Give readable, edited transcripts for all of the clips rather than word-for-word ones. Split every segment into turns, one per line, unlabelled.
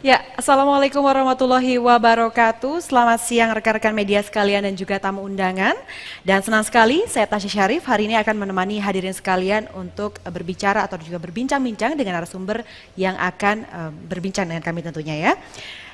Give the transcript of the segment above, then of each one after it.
Ya, Assalamualaikum warahmatullahi wabarakatuh. Selamat siang rekan-rekan media sekalian dan juga tamu undangan. Dan senang sekali saya Tasya Syarif hari ini akan menemani hadirin sekalian untuk berbicara atau juga berbincang-bincang dengan narasumber yang akan berbincang dengan kami tentunya ya.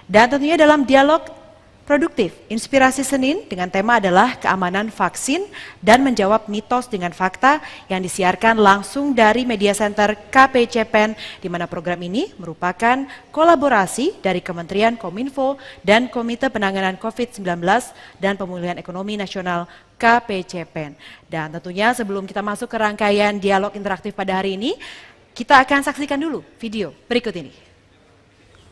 Dan tentunya dalam dialog produktif, Inspirasi Senin dengan tema adalah keamanan vaksin dan menjawab mitos dengan fakta yang disiarkan langsung dari Media Center KPCPEN, di mana program ini merupakan kolaborasi dari Kementerian Kominfo dan Komite Penanganan COVID-19 dan Pemulihan Ekonomi Nasional KPCPEN. Dan tentunya sebelum kita masuk ke rangkaian dialog interaktif pada hari ini, kita akan saksikan dulu video berikut ini.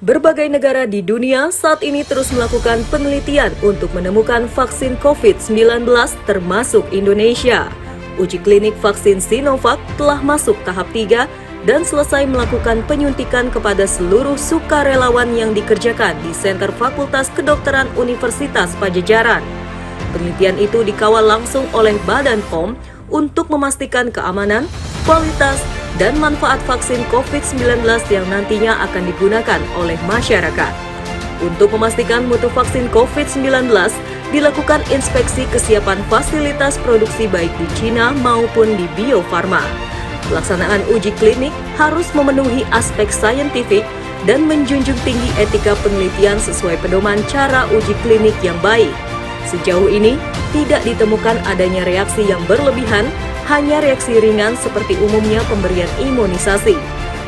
Berbagai negara di dunia saat ini terus melakukan penelitian untuk menemukan vaksin COVID-19 termasuk Indonesia. Uji klinik vaksin Sinovac telah masuk tahap 3 dan selesai melakukan penyuntikan kepada seluruh sukarelawan yang dikerjakan di Center Fakultas Kedokteran Universitas Padjadjaran. Penelitian itu dikawal langsung oleh Badan POM untuk memastikan keamanan, kualitas, dan manfaat vaksin COVID-19 yang nantinya akan digunakan oleh masyarakat. Untuk memastikan mutu vaksin COVID-19, dilakukan inspeksi kesiapan fasilitas produksi baik di China maupun di Bio Farma. Pelaksanaan uji klinik harus memenuhi aspek saintifik dan menjunjung tinggi etika penelitian sesuai pedoman cara uji klinik yang baik. Sejauh ini, tidak ditemukan adanya reaksi yang berlebihan, hanya reaksi ringan seperti umumnya pemberian imunisasi.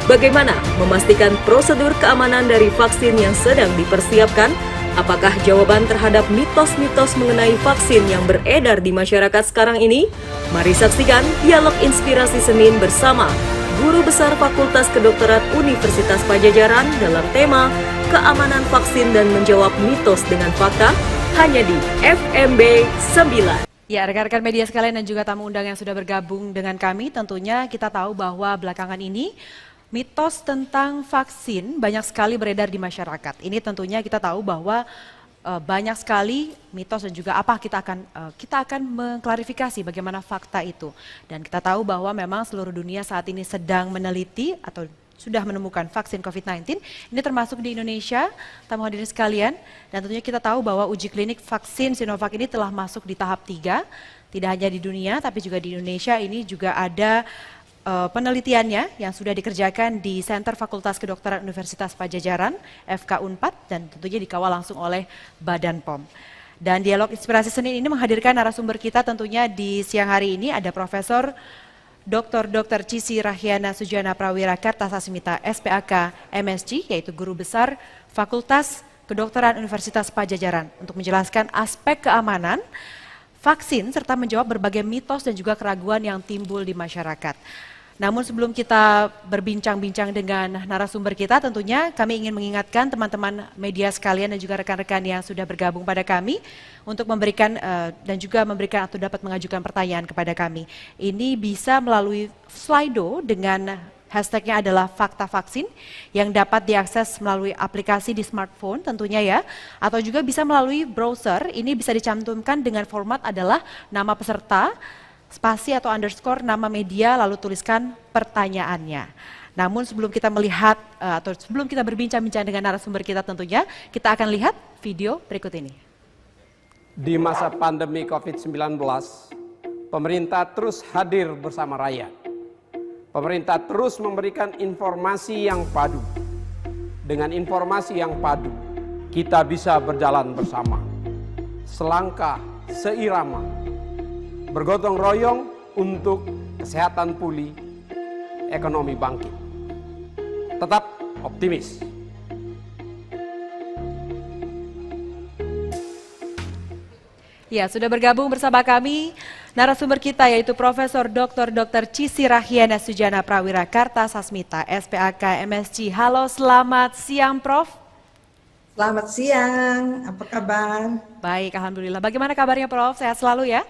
Bagaimana memastikan prosedur keamanan dari vaksin yang sedang dipersiapkan? Apakah jawaban terhadap mitos-mitos mengenai vaksin yang beredar di masyarakat sekarang ini? Mari saksikan dialog Inspirasi Senin bersama Guru Besar Fakultas Kedokteran Universitas Padjadjaran dalam tema Keamanan Vaksin dan Menjawab Mitos dengan Fakta, hanya di FMB 9.
Ya, rekan-rekan media sekalian dan juga tamu undang yang sudah bergabung dengan kami, tentunya kita tahu bahwa belakangan ini mitos tentang vaksin banyak sekali beredar di masyarakat. Ini tentunya kita tahu bahwa banyak sekali mitos dan juga apa kita akan mengklarifikasi bagaimana fakta itu. Dan kita tahu bahwa memang seluruh dunia saat ini sedang meneliti atau sudah menemukan vaksin COVID-19, ini termasuk di Indonesia, tamu hadirin sekalian, dan tentunya kita tahu bahwa uji klinik vaksin Sinovac ini telah masuk di tahap 3, tidak hanya di dunia, tapi juga di Indonesia ini juga ada penelitiannya yang sudah dikerjakan di Center Fakultas Kedokteran Universitas Padjadjaran, FK Unpad, dan tentunya dikawal langsung oleh Badan POM. Dan dialog Inspirasi Senin ini menghadirkan narasumber kita tentunya di siang hari ini, ada Profesor Dr. Cissy Rahyana Sujana Prawira Kartasasmita SPAK MSc, yaitu Guru Besar Fakultas Kedokteran Universitas Padjadjaran, untuk menjelaskan aspek keamanan vaksin serta menjawab berbagai mitos dan juga keraguan yang timbul di masyarakat. Namun sebelum kita berbincang-bincang dengan narasumber kita, tentunya kami ingin mengingatkan teman-teman media sekalian dan juga rekan-rekan yang sudah bergabung pada kami untuk memberikan dan juga memberikan atau dapat mengajukan pertanyaan kepada kami. Ini bisa melalui Slido dengan hashtagnya adalah Fakta Vaksin yang dapat diakses melalui aplikasi di smartphone tentunya ya, atau juga bisa melalui browser. Ini bisa dicantumkan dengan format adalah nama peserta, spasi atau underscore nama media, lalu tuliskan pertanyaannya. Namun sebelum kita melihat atau sebelum kita berbincang-bincang dengan narasumber kita tentunya, kita akan lihat video berikut ini.
Di masa pandemi COVID-19, pemerintah terus hadir bersama rakyat. Pemerintah terus memberikan informasi yang padu. Dengan informasi yang padu, kita bisa berjalan bersama, selangkah, seirama, bergotong royong untuk kesehatan pulih, ekonomi bangkit. Tetap optimis.
Ya, sudah bergabung bersama kami narasumber kita yaitu Profesor Dr. Cissy Rahyana Sujana Prawira Kartasasmita SPAK MSc. Halo, selamat siang Prof.
Selamat siang, apa kabar?
Baik, Alhamdulillah. Bagaimana kabarnya Prof? Sehat selalu ya?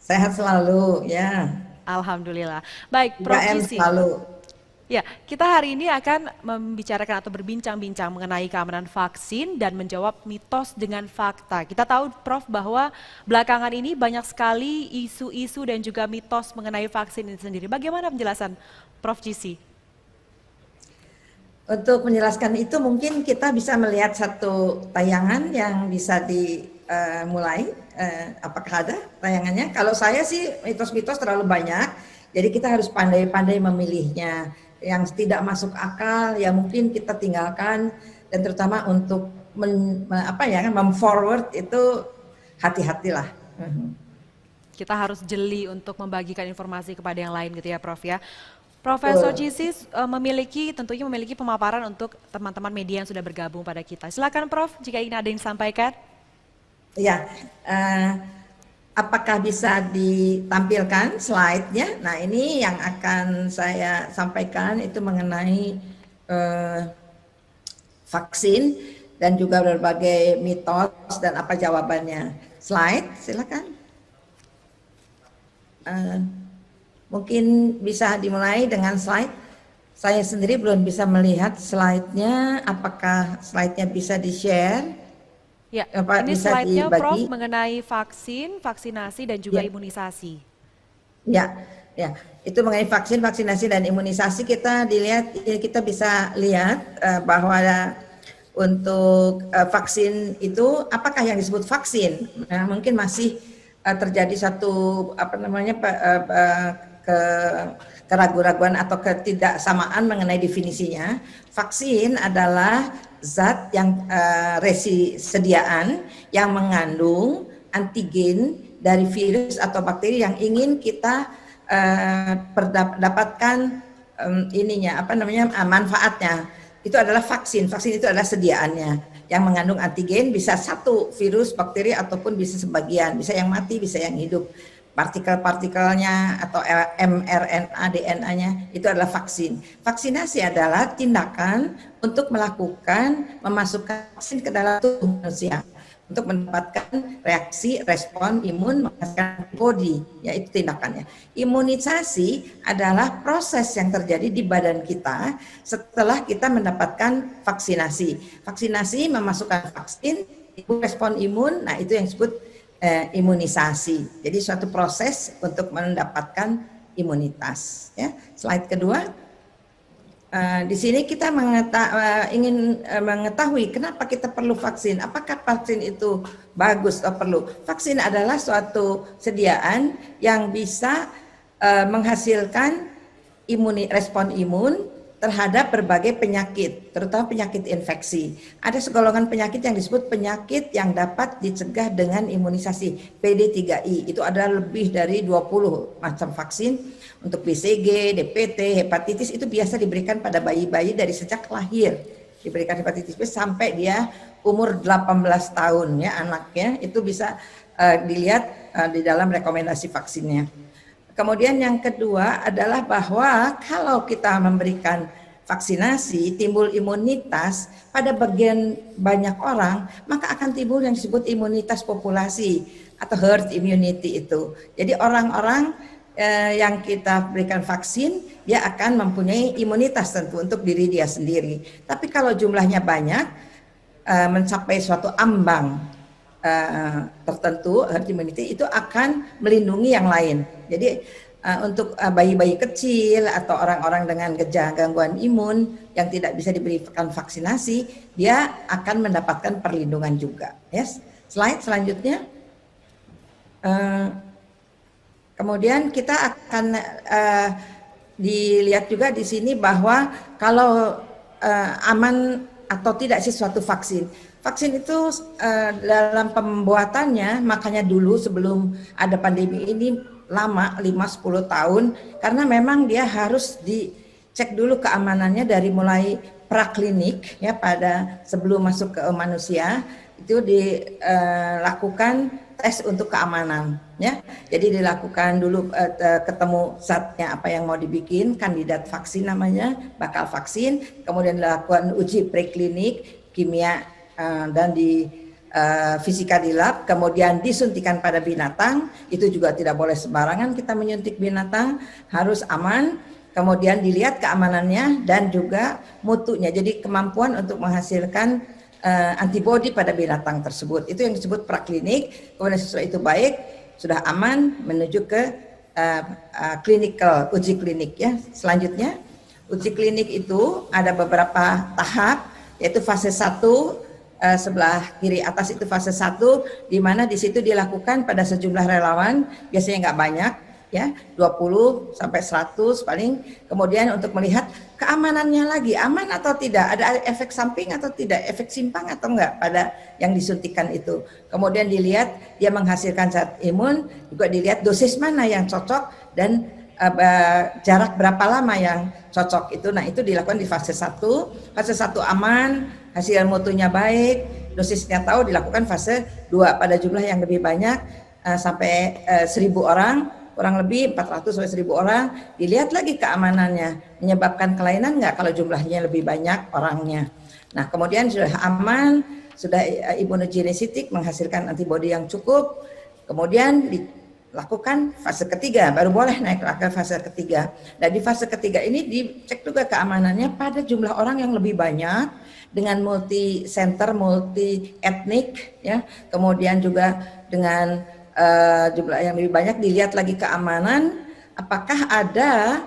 Sehat selalu, ya.
Alhamdulillah. Baik, Prof.
3M
Cissy.
selalu.
Ya, kita hari ini akan membicarakan atau berbincang-bincang mengenai keamanan vaksin dan menjawab mitos dengan fakta. Kita tahu Prof bahwa belakangan ini banyak sekali isu-isu dan juga mitos mengenai vaksin ini sendiri. Bagaimana penjelasan Prof Cissy?
Untuk menjelaskan itu mungkin kita bisa melihat satu tayangan yang bisa dimulai. Apakah ada tayangannya? Kalau saya sih mitos-mitos terlalu banyak, jadi kita harus pandai-pandai memilihnya. Yang tidak masuk akal ya mungkin kita tinggalkan, dan terutama untuk mem-forward itu hati-hatilah.
Kita harus jeli untuk membagikan informasi kepada yang lain gitu ya Prof ya. Profesor Cisis tentunya memiliki pemaparan untuk teman-teman media yang sudah bergabung pada kita. Silakan Prof, jika ingin ada yang disampaikan.
Ya, apakah bisa ditampilkan slide-nya? Nah, ini yang akan saya sampaikan itu mengenai vaksin dan juga berbagai mitos dan apa jawabannya. Slide, silakan. Mungkin bisa dimulai dengan slide. Saya sendiri belum bisa melihat slide-nya. Apakah slide-nya bisa di-share?
Ya, ini
Bisa
slide-nya
dibagi?
Prof mengenai vaksin, vaksinasi dan juga imunisasi.
Ya, ya. Itu mengenai vaksin, vaksinasi dan imunisasi kita bisa lihat bahwa untuk vaksin itu apakah yang disebut vaksin? Nah, mungkin masih terjadi satu keraguan-raguan atau ketidaksamaan mengenai definisinya. Vaksin adalah zat yang sediaan yang mengandung antigen dari virus atau bakteri yang ingin kita dapatkan manfaatnya. Itu adalah vaksin. Vaksin itu adalah sediaannya yang mengandung antigen, bisa satu virus, bakteri, ataupun bisa sebagian, bisa yang mati, bisa yang hidup. Partikel-partikelnya atau mRNA, DNA-nya itu adalah vaksin. Vaksinasi adalah tindakan untuk memasukkan vaksin ke dalam tubuh manusia untuk mendapatkan reaksi, respon imun, menghasilkan antibodi, yaitu tindakannya. Imunisasi adalah proses yang terjadi di badan kita setelah kita mendapatkan vaksinasi. Vaksinasi memasukkan vaksin, respon imun, nah itu yang disebut imunisasi. Jadi suatu proses untuk mendapatkan imunitas. Ya. Slide kedua. Di sini kita ingin mengetahui kenapa kita perlu vaksin. Apakah vaksin itu bagus atau perlu? Vaksin adalah suatu sediaan yang bisa menghasilkan respon imun terhadap berbagai penyakit, terutama penyakit infeksi. Ada segolongan penyakit yang disebut penyakit yang dapat dicegah dengan imunisasi, PD3I. Itu ada lebih dari 20 macam vaksin untuk BCG, DPT, hepatitis, itu biasa diberikan pada bayi-bayi dari sejak lahir. Diberikan hepatitis B sampai dia umur 18 tahun ya anaknya, itu bisa dilihat di dalam rekomendasi vaksinnya. Kemudian yang kedua adalah bahwa kalau kita memberikan vaksinasi timbul imunitas pada bagian banyak orang, maka akan timbul yang disebut imunitas populasi atau herd immunity itu. Jadi orang-orang yang kita berikan vaksin, dia akan mempunyai imunitas tentu untuk diri dia sendiri. Tapi kalau jumlahnya banyak, mencapai suatu ambang tertentu, herd immunity itu akan melindungi yang lain. Jadi untuk bayi-bayi kecil atau orang-orang dengan gangguan imun yang tidak bisa diberikan vaksinasi, dia akan mendapatkan perlindungan juga. Yes. Slide selanjutnya. Kemudian kita akan dilihat juga di sini bahwa kalau aman atau tidak sih suatu vaksin. Vaksin itu dalam pembuatannya, makanya dulu sebelum ada pandemi ini lama 5-10 tahun, karena memang dia harus dicek dulu keamanannya dari mulai praklinik ya, pada sebelum masuk ke manusia itu dilakukan tes untuk keamanan ya. Jadi dilakukan dulu ketemu zatnya apa yang mau dibikin, kandidat vaksin namanya, bakal vaksin, kemudian dilakukan uji preklinik kimia dan di fisika di lab, kemudian disuntikan pada binatang. Itu juga tidak boleh sembarangan kita menyuntik binatang, harus aman, kemudian dilihat keamanannya dan juga mutunya, jadi kemampuan untuk menghasilkan antibodi pada binatang tersebut. Itu yang disebut praklinik. Kemudian sesudah itu baik, sudah aman, menuju ke clinical, uji klinik ya. Selanjutnya Uji klinik itu ada beberapa tahap, yaitu fase 1, sebelah kiri atas itu fase 1, di mana di situ dilakukan pada sejumlah relawan, biasanya nggak banyak, ya 20 sampai 100 paling. Kemudian untuk melihat keamanannya lagi, aman atau tidak, ada efek samping atau tidak, efek simpang atau enggak pada yang disuntikan itu. Kemudian dilihat dia menghasilkan zat imun, juga dilihat dosis mana yang cocok dan jarak berapa lama yang cocok itu. Nah, itu dilakukan di fase 1. Fase 1 aman, hasil mutunya baik, dosisnya tahu, dilakukan fase 2 pada jumlah yang lebih banyak, sampai 1.000 orang, kurang lebih 400 sampai 1.000 orang. Dilihat lagi keamanannya, menyebabkan kelainan enggak kalau jumlahnya lebih banyak orangnya. Nah, kemudian sudah aman, sudah imunogenesis, menghasilkan antibodi yang cukup, kemudian lakukan fase ketiga, baru boleh naik ke fase ketiga. Dan di fase ketiga ini dicek juga keamanannya pada jumlah orang yang lebih banyak, dengan multi center, multi etnik, ya. Kemudian juga dengan jumlah yang lebih banyak, dilihat lagi keamanan, apakah ada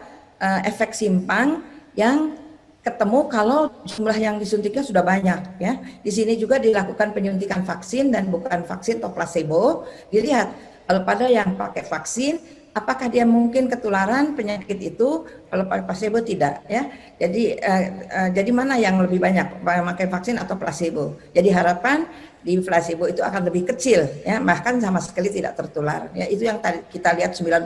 efek simpang yang ketemu kalau jumlah yang disuntiknya sudah banyak, ya. Di sini juga dilakukan penyuntikan vaksin dan bukan vaksin atau placebo. Dilihat kalau pada yang pakai vaksin, apakah dia mungkin ketularan penyakit itu, kalau pakai placebo tidak, ya. Jadi mana yang lebih banyak, pakai vaksin atau placebo? Jadi harapan di placebo itu akan lebih kecil, ya, bahkan sama sekali tidak tertular. Ya, itu yang tadi kita lihat 90%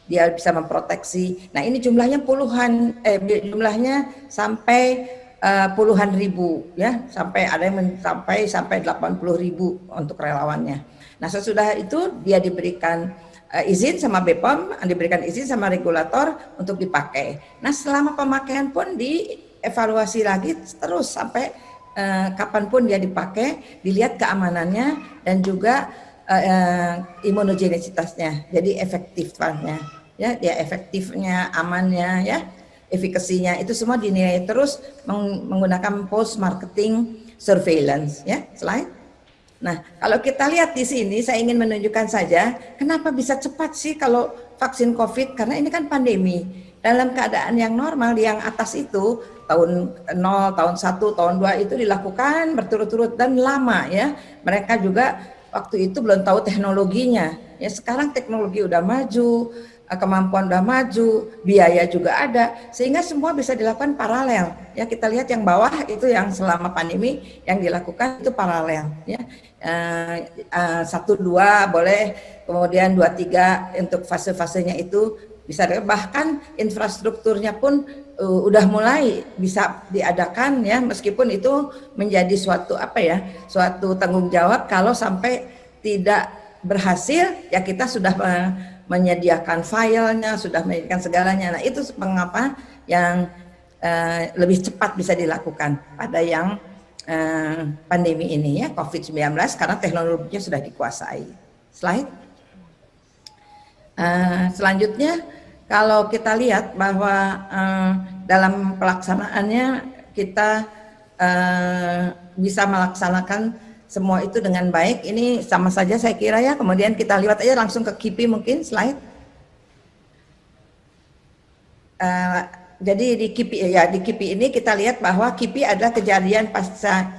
dia bisa memproteksi. Nah, ini jumlahnya jumlahnya sampai puluhan ribu, ya, sampai ada yang sampai 80.000 untuk relawannya. Nah, sesudah itu dia diberikan izin sama BPOM, diberikan izin sama regulator untuk dipakai. Nah, selama pemakaian pun dievaluasi lagi terus sampai kapanpun dia dipakai, dilihat keamanannya dan juga imunogenisitasnya, jadi efektifnya, ya, dia efektifnya, amannya, ya, efikasinya, itu semua dinilai terus menggunakan post marketing surveillance, ya. Slide. Nah, kalau kita lihat di sini, saya ingin menunjukkan saja kenapa bisa cepat sih kalau vaksin COVID, karena ini kan pandemi. Dalam keadaan yang normal, yang atas itu tahun 0, tahun 1, tahun 2 itu dilakukan berturut-turut dan lama, ya. Mereka juga waktu itu belum tahu teknologinya. Ya, sekarang teknologi udah maju, kemampuan udah maju, biaya juga ada, sehingga semua bisa dilakukan paralel. Ya, kita lihat yang bawah itu yang selama pandemi yang dilakukan itu paralel, ya. 1, 2 boleh, kemudian 2, 3 untuk fase-fasenya itu bisa, bahkan infrastrukturnya pun udah mulai bisa diadakan, ya, meskipun itu menjadi suatu suatu tanggung jawab kalau sampai tidak berhasil, ya kita sudah menyediakan filenya, sudah menyediakan segalanya. Nah, itu mengapa yang lebih cepat bisa dilakukan pada yang pandemi ini, ya, COVID-19, karena teknologinya sudah dikuasai. Slide. Selanjutnya, kalau kita lihat bahwa dalam pelaksanaannya kita bisa melaksanakan semua itu dengan baik, ini sama saja saya kira, ya. Kemudian kita lihat aja langsung ke KIPI mungkin, slide. Jadi di KIPI ini kita lihat bahwa KIPI adalah kejadian pasca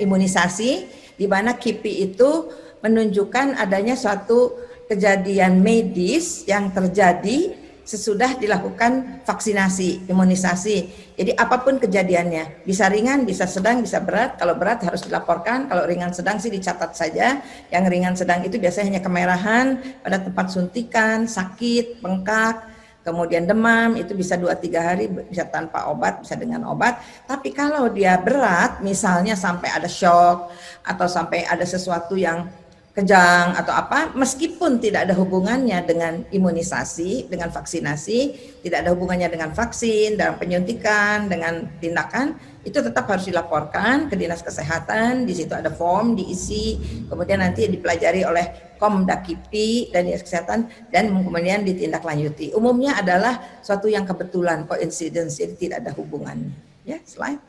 imunisasi, di mana KIPI itu menunjukkan adanya suatu kejadian medis yang terjadi sesudah dilakukan vaksinasi, imunisasi. Jadi apapun kejadiannya, bisa ringan, bisa sedang, bisa berat. Kalau berat harus dilaporkan, kalau ringan sedang sih dicatat saja. Yang ringan sedang itu biasanya hanya kemerahan pada tempat suntikan, sakit, bengkak, kemudian demam, itu bisa 2-3 hari, bisa tanpa obat, bisa dengan obat. Tapi kalau dia berat, misalnya sampai ada shock atau sampai ada sesuatu yang kejang atau apa, meskipun tidak ada hubungannya dengan imunisasi, dengan vaksinasi, tidak ada hubungannya dengan vaksin, dalam penyuntikan, dengan tindakan, itu tetap harus dilaporkan ke Dinas Kesehatan. Di situ ada form diisi, kemudian nanti dipelajari oleh Komda KIPI dan Dinas Kesehatan, dan kemudian ditindaklanjuti. Umumnya adalah suatu yang kebetulan, coincidence, jadi tidak ada hubungannya. Ya, slide.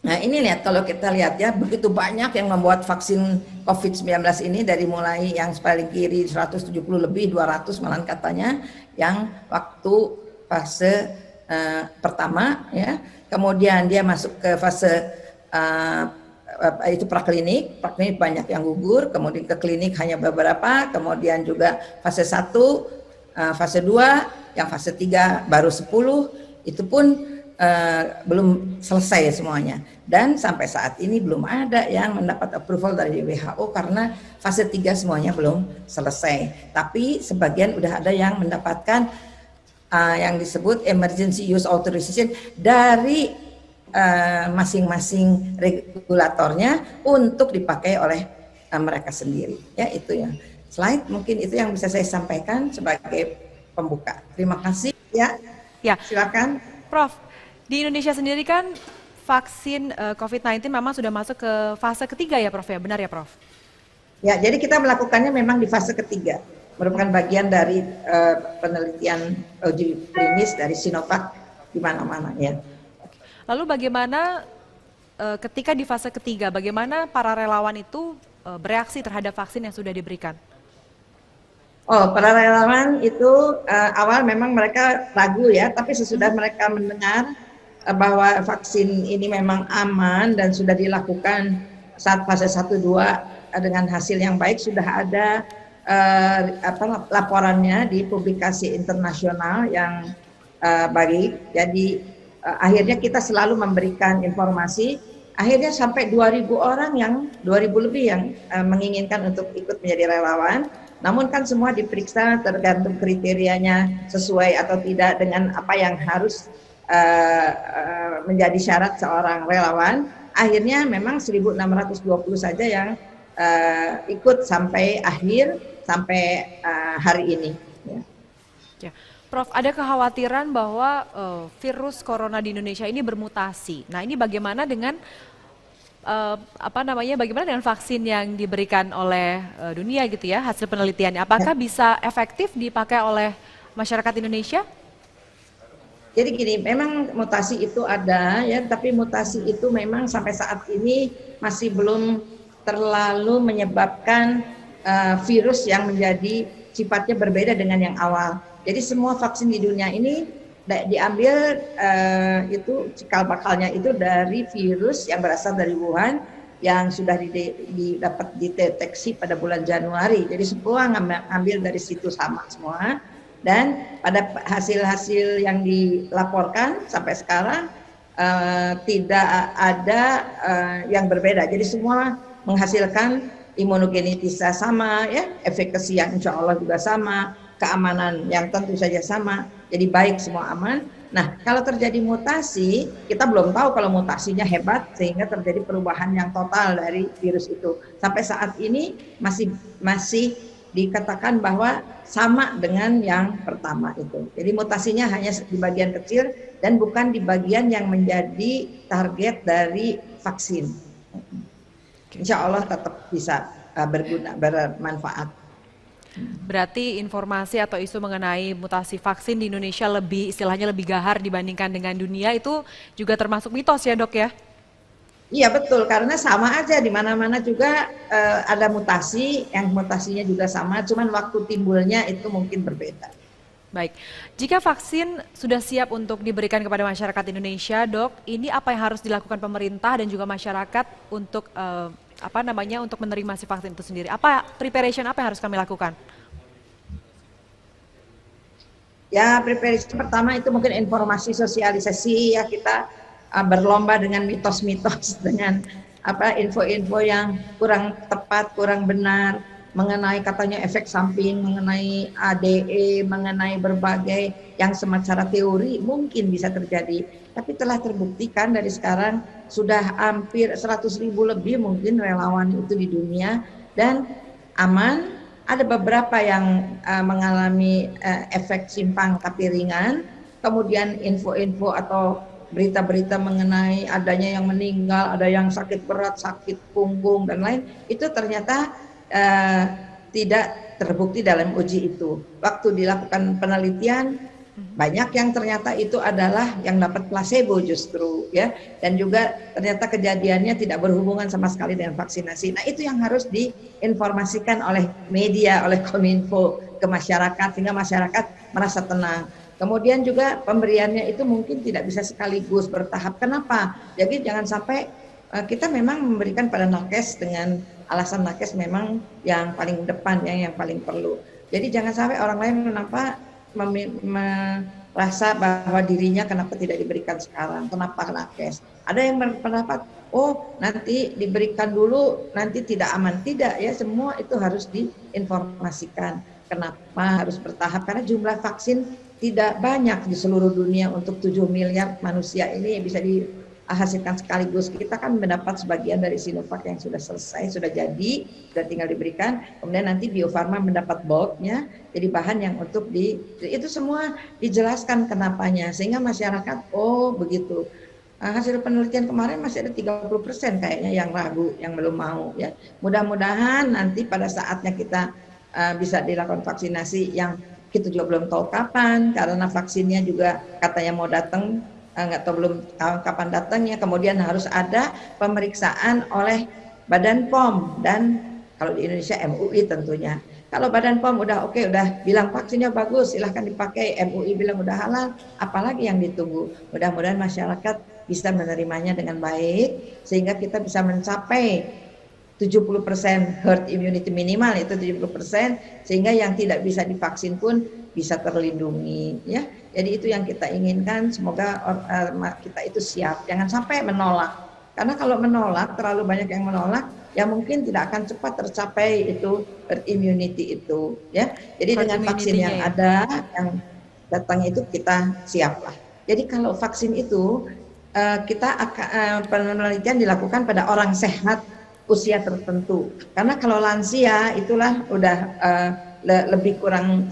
Nah ini lihat, kalau kita lihat ya, begitu banyak yang membuat vaksin COVID-19 ini, dari mulai yang paling kiri 170 lebih, 200 malah katanya, yang waktu fase pertama ya, kemudian dia masuk ke fase itu praklinik banyak yang gugur, kemudian ke klinik hanya beberapa, kemudian juga fase 1, fase 2, yang fase 3 baru 10, itu pun belum selesai semuanya, dan sampai saat ini belum ada yang mendapat approval dari WHO karena fase 3 semuanya belum selesai. Tapi sebagian udah ada yang mendapatkan yang disebut emergency use authorization dari masing-masing regulatornya untuk dipakai oleh mereka sendiri. Ya itu ya. Slide mungkin itu yang bisa saya sampaikan sebagai pembuka. Terima kasih ya.
Ya,
Silakan.
Prof. Di Indonesia sendiri kan vaksin COVID-19 memang sudah masuk ke fase ketiga ya Prof ya, benar ya Prof?
Ya, jadi kita melakukannya memang di fase ketiga, merupakan bagian dari penelitian uji klinis dari Sinovac di mana-mana ya.
Lalu bagaimana ketika di fase ketiga, bagaimana para relawan itu bereaksi terhadap vaksin yang sudah diberikan?
Oh, para relawan itu awal memang mereka ragu ya, tapi sesudah mereka mendengar bahwa vaksin ini memang aman dan sudah dilakukan saat fase 1-2 dengan hasil yang baik, sudah ada laporannya di publikasi internasional yang baik. Jadi akhirnya kita selalu memberikan informasi. Akhirnya sampai 2.000 orang, yang 2.000 lebih yang menginginkan untuk ikut menjadi relawan. Namun kan semua diperiksa tergantung kriterianya sesuai atau tidak dengan apa yang harus menjadi syarat seorang relawan. Akhirnya memang 1.620 saja yang ikut sampai akhir, sampai hari ini.
Ya. Prof, ada kekhawatiran bahwa virus corona di Indonesia ini bermutasi. Nah, ini bagaimana dengan bagaimana dengan vaksin yang diberikan oleh dunia gitu ya, hasil penelitiannya? Apakah bisa efektif dipakai oleh masyarakat Indonesia?
Jadi gini, memang mutasi itu ada ya, tapi mutasi itu memang sampai saat ini masih belum terlalu menyebabkan virus yang menjadi sifatnya berbeda dengan yang awal. Jadi semua vaksin di dunia ini diambil itu cikal bakalnya itu dari virus yang berasal dari Wuhan yang sudah dapat dideteksi pada bulan Januari. Jadi semua ngambil dari situ sama semua. Dan pada hasil-hasil yang dilaporkan sampai sekarang tidak ada yang berbeda. Jadi semua menghasilkan imunogenitasnya sama, ya, efekasi yang insya Allah juga sama, keamanan yang tentu saja sama. Jadi baik, semua aman. Nah, kalau terjadi mutasi, kita belum tahu kalau mutasinya hebat sehingga terjadi perubahan yang total dari virus itu. Sampai saat ini masih dikatakan bahwa sama dengan yang pertama itu. Jadi mutasinya hanya di bagian kecil dan bukan di bagian yang menjadi target dari vaksin. Insya Allah tetap bisa bermanfaat.
Berarti informasi atau isu mengenai mutasi vaksin di Indonesia istilahnya lebih gahar dibandingkan dengan dunia, itu juga termasuk mitos ya Dok ya?
Iya betul, karena sama aja di mana-mana juga ada mutasi, yang mutasinya juga sama, cuman waktu timbulnya itu mungkin berbeda.
Baik, jika vaksin sudah siap untuk diberikan kepada masyarakat Indonesia, Dok, ini apa yang harus dilakukan pemerintah dan juga masyarakat untuk untuk menerima si vaksin itu sendiri? Preparation apa yang harus kami lakukan?
Ya, preparation pertama itu mungkin informasi sosialisasi, ya, kita berlomba dengan mitos-mitos, dengan info-info yang kurang tepat, kurang benar mengenai katanya efek samping, mengenai ADE, mengenai berbagai yang secara teori mungkin bisa terjadi, tapi telah terbuktikan dari sekarang sudah hampir 100.000 lebih mungkin relawan itu di dunia dan aman. Ada beberapa yang mengalami efek simpang tapi ringan, kemudian info-info atau berita-berita mengenai adanya yang meninggal, ada yang sakit berat, sakit punggung dan lain, itu ternyata tidak terbukti dalam uji itu. Waktu dilakukan penelitian Banyak yang ternyata itu adalah yang dapat placebo justru ya, dan juga ternyata kejadiannya tidak berhubungan sama sekali dengan vaksinasi. Nah itu yang harus diinformasikan oleh media, oleh Kominfo ke masyarakat sehingga masyarakat merasa tenang. Kemudian juga pemberiannya itu mungkin tidak bisa sekaligus, bertahap. Kenapa? Jadi jangan sampai kita memang memberikan pada nakes dengan alasan nakes memang yang paling depan, yang paling perlu. Jadi jangan sampai orang lain kenapa merasa bahwa dirinya kenapa tidak diberikan sekarang, kenapa nakes. Ada yang berpendapat, oh nanti diberikan dulu, nanti tidak aman. Tidak ya, semua itu harus diinformasikan. Kenapa harus bertahap? Karena jumlah vaksin tidak banyak di seluruh dunia untuk 7 miliar manusia ini bisa dihasilkan sekaligus. Kita kan mendapat sebagian dari Sinovac yang sudah selesai, sudah jadi, sudah tinggal diberikan. Kemudian nanti Bio Farma mendapat bulknya, jadi bahan yang untuk itu semua dijelaskan kenapanya, sehingga masyarakat, oh begitu. Hasil penelitian kemarin masih ada 30% kayaknya yang ragu, yang belum mau ya. Mudah-mudahan nanti pada saatnya kita bisa dilakukan vaksinasi yang kita juga belum tahu kapan, karena vaksinnya juga katanya mau datang, nggak tahu belum tahu kapan datangnya. Kemudian harus ada pemeriksaan oleh Badan POM dan kalau di Indonesia MUI tentunya. Kalau Badan POM udah oke, udah bilang vaksinnya bagus, silahkan dipakai, MUI bilang udah halal, apalagi yang ditunggu. Mudah-mudahan masyarakat bisa menerimanya dengan baik, sehingga kita bisa mencapai 70% herd immunity minimal, itu 70%, sehingga yang tidak bisa divaksin pun bisa terlindungi ya. Jadi itu yang kita inginkan, semoga kita itu siap, jangan sampai menolak. Karena kalau menolak, terlalu banyak yang menolak, ya mungkin tidak akan cepat tercapai itu herd immunity itu ya. Jadi dengan vaksin yang ada, yang datang itu kita siap lah. Jadi kalau vaksin itu kita akan penelitian dilakukan pada orang sehat usia tertentu, karena kalau lansia itulah udah lebih kurang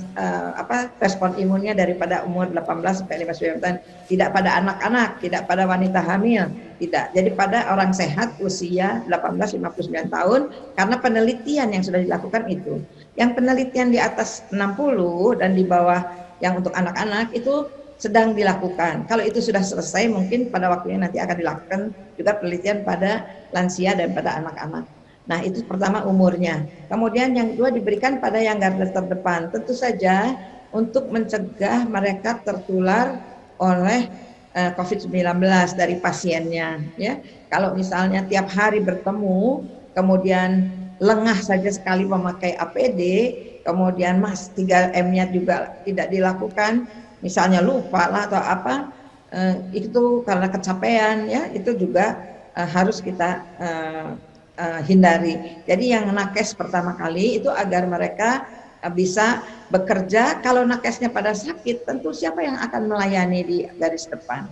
respon imunnya daripada umur 18 sampai 59 tahun, tidak pada anak-anak, tidak pada wanita hamil, tidak. Jadi pada orang sehat usia 18-59 tahun, karena penelitian yang sudah dilakukan itu. Yang penelitian di atas 60 dan di bawah yang untuk anak-anak itu sedang dilakukan. Kalau itu sudah selesai, mungkin pada waktunya nanti akan dilakukan juga penelitian pada lansia dan pada anak-anak. Nah, itu pertama umurnya. Kemudian yang kedua diberikan pada yang garda terdepan. Tentu saja untuk mencegah mereka tertular oleh COVID-19 dari pasiennya. Ya, kalau misalnya tiap hari bertemu, kemudian lengah saja sekali memakai APD, kemudian 3M-nya juga tidak dilakukan, misalnya lupa lah atau apa, itu karena kecapean ya, itu juga harus kita hindari. Jadi yang nakes pertama kali itu agar mereka bisa bekerja. Kalau nakesnya pada sakit, tentu siapa yang akan melayani di garis depan?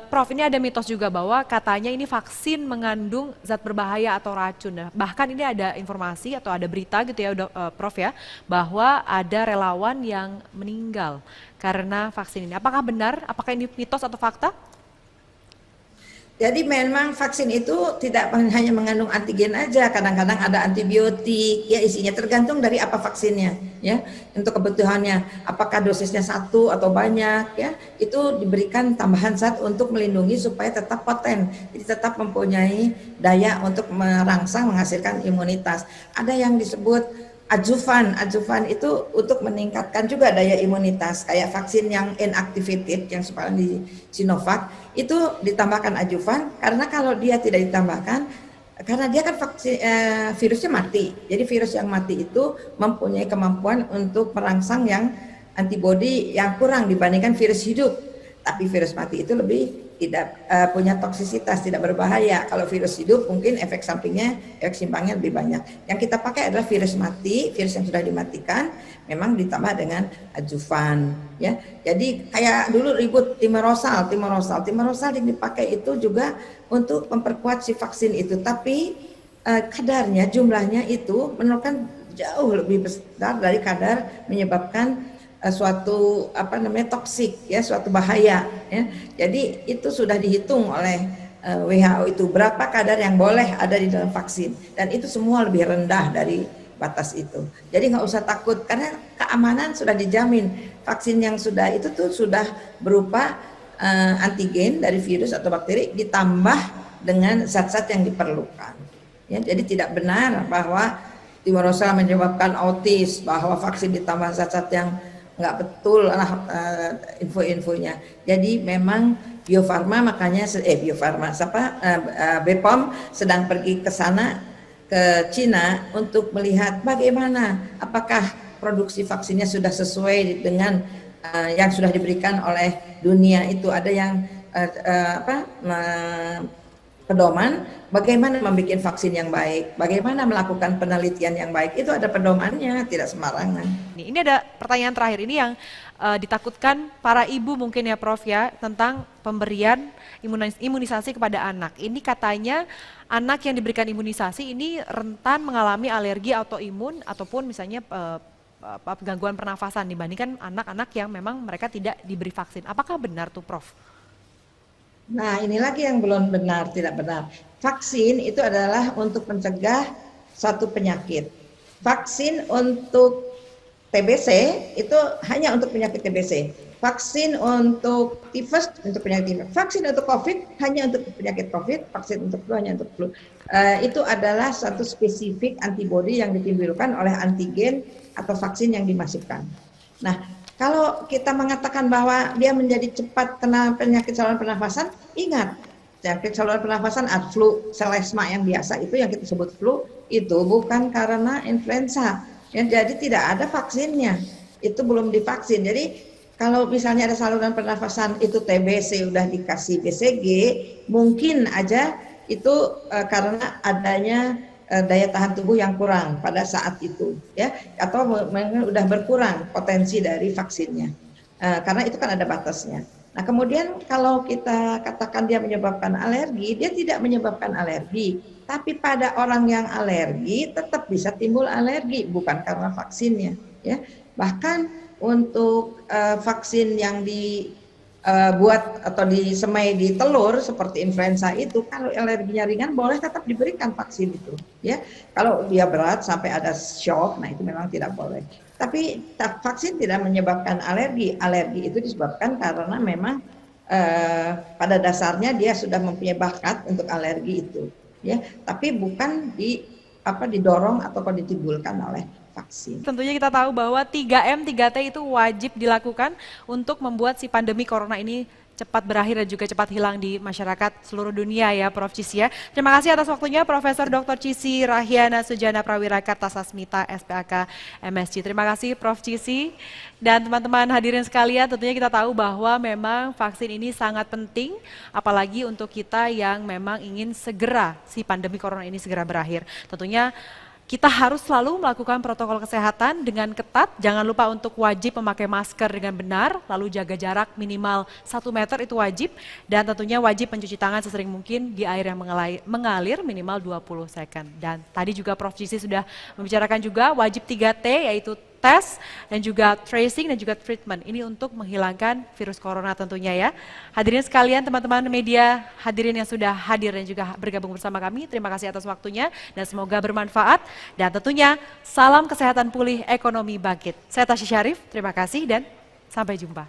Prof, ini ada mitos juga bahwa katanya ini vaksin mengandung zat berbahaya atau racun. Nah, bahkan ini ada informasi atau ada berita gitu ya, Prof ya, bahwa ada relawan yang meninggal karena vaksin ini. Apakah benar? Apakah ini mitos atau fakta?
Jadi memang vaksin itu tidak hanya mengandung antigen aja, kadang-kadang ada antibiotik, ya isinya tergantung dari apa vaksinnya, ya untuk kebutuhannya, apakah dosisnya 1 atau banyak, ya itu diberikan tambahan zat untuk melindungi supaya tetap poten, jadi tetap mempunyai daya untuk merangsang menghasilkan imunitas. Ada yang disebut adjuvan itu untuk meningkatkan juga daya imunitas, kayak vaksin yang inactivated yang sekarang di Sinovac itu ditambahkan adjuvan, karena kalau dia tidak ditambahkan, karena dia kan vaksin virusnya mati, jadi virus yang mati itu mempunyai kemampuan untuk merangsang yang antibodi yang kurang dibandingkan virus hidup, tapi virus mati itu lebih tidak punya toksisitas, tidak berbahaya. Kalau virus hidup mungkin efek simpangnya lebih banyak. Yang kita pakai adalah virus mati, virus yang sudah dimatikan, memang ditambah dengan adjuvan. Ya, jadi kayak dulu ribut timerosal yang dipakai itu juga untuk memperkuat si vaksin itu. Tapi kadarnya, jumlahnya itu menurunkan jauh lebih besar dari kadar menyebabkan suatu toksik ya, suatu bahaya ya. Jadi itu sudah dihitung oleh WHO itu berapa kadar yang boleh ada di dalam vaksin, dan itu semua lebih rendah dari batas itu. Jadi nggak usah takut karena keamanan sudah dijamin. Vaksin yang sudah itu tuh sudah berupa antigen dari virus atau bakteri ditambah dengan zat-zat yang diperlukan. Ya, jadi tidak benar bahwa timur rosella menyebabkan autis, bahwa vaksin ditambah zat-zat yang nggak betul info-infonya. Jadi memang Bio Farma makanya BPOM sedang pergi ke sana, ke Cina untuk melihat bagaimana apakah produksi vaksinnya sudah sesuai dengan yang sudah diberikan oleh dunia. Itu ada yang pedoman bagaimana membuat vaksin yang baik, bagaimana melakukan penelitian yang baik, itu ada pedomannya, tidak sembarangan.
Ini ada pertanyaan terakhir ini yang ditakutkan para ibu mungkin ya Prof ya, tentang pemberian imunisasi kepada anak. Ini katanya anak yang diberikan imunisasi ini rentan mengalami alergi autoimun ataupun misalnya gangguan pernafasan dibandingkan anak-anak yang memang mereka tidak diberi vaksin. Apakah benar tuh Prof?
Nah, ini lagi yang belum benar, tidak benar. Vaksin itu adalah untuk mencegah suatu penyakit. Vaksin untuk TBC itu hanya untuk penyakit TBC. Vaksin untuk tifus untuk penyakit tifus. Vaksin untuk COVID hanya untuk penyakit COVID. Vaksin untuk flu hanya untuk flu. Itu adalah satu spesifik antibodi yang ditimbulkan oleh antigen atau vaksin yang dimasukkan. Nah, kalau kita mengatakan bahwa dia menjadi cepat kena penyakit saluran pernafasan, ingat, penyakit saluran pernafasan atau flu selesma yang biasa itu yang kita sebut flu, itu bukan karena influenza. Ya, jadi tidak ada vaksinnya, itu belum divaksin. Jadi kalau misalnya ada saluran pernafasan itu TBC udah dikasih BCG, mungkin aja itu karena adanya daya tahan tubuh yang kurang pada saat itu, ya, atau udah berkurang potensi dari vaksinnya, karena itu kan ada batasnya. Nah, kemudian kalau kita katakan dia menyebabkan alergi, dia tidak menyebabkan alergi, tapi pada orang yang alergi tetap bisa timbul alergi, bukan karena vaksinnya, ya. Bahkan untuk vaksin yang buat atau disemai di telur seperti influenza itu, kalau alerginya ringan boleh tetap diberikan vaksin itu, ya. Kalau dia berat sampai ada shock, nah itu memang tidak boleh. Tapi vaksin tidak menyebabkan alergi. Alergi itu disebabkan karena memang pada dasarnya dia sudah mempunyai bakat untuk alergi itu, ya. Tapi bukan didorong atau ditimbulkan oleh vaksin.
Tentunya kita tahu bahwa 3M, 3T itu wajib dilakukan untuk membuat si pandemi corona ini cepat berakhir dan juga cepat hilang di masyarakat seluruh dunia ya Prof Cissy ya. Terima kasih atas waktunya Profesor Dr. Cissy Rahiana Sujana Prawira Kartasasmita SPAK MSc. Terima kasih Prof Cissy dan teman-teman hadirin sekalian, tentunya kita tahu bahwa memang vaksin ini sangat penting apalagi untuk kita yang memang ingin segera si pandemi corona ini segera berakhir. Tentunya kita harus selalu melakukan protokol kesehatan dengan ketat, jangan lupa untuk wajib memakai masker dengan benar, lalu jaga jarak minimal 1 meter itu wajib, dan tentunya wajib mencuci tangan sesering mungkin di air yang mengalir minimal 20 second. Dan tadi juga Prof Cissy sudah membicarakan juga wajib 3T yaitu tes dan juga tracing dan juga treatment. Ini untuk menghilangkan virus corona tentunya ya. Hadirin sekalian, teman-teman media, hadirin yang sudah hadir dan juga bergabung bersama kami, terima kasih atas waktunya dan semoga bermanfaat. Dan tentunya salam kesehatan pulih, ekonomi bangkit. Saya Tasya Syarif, terima kasih dan sampai jumpa.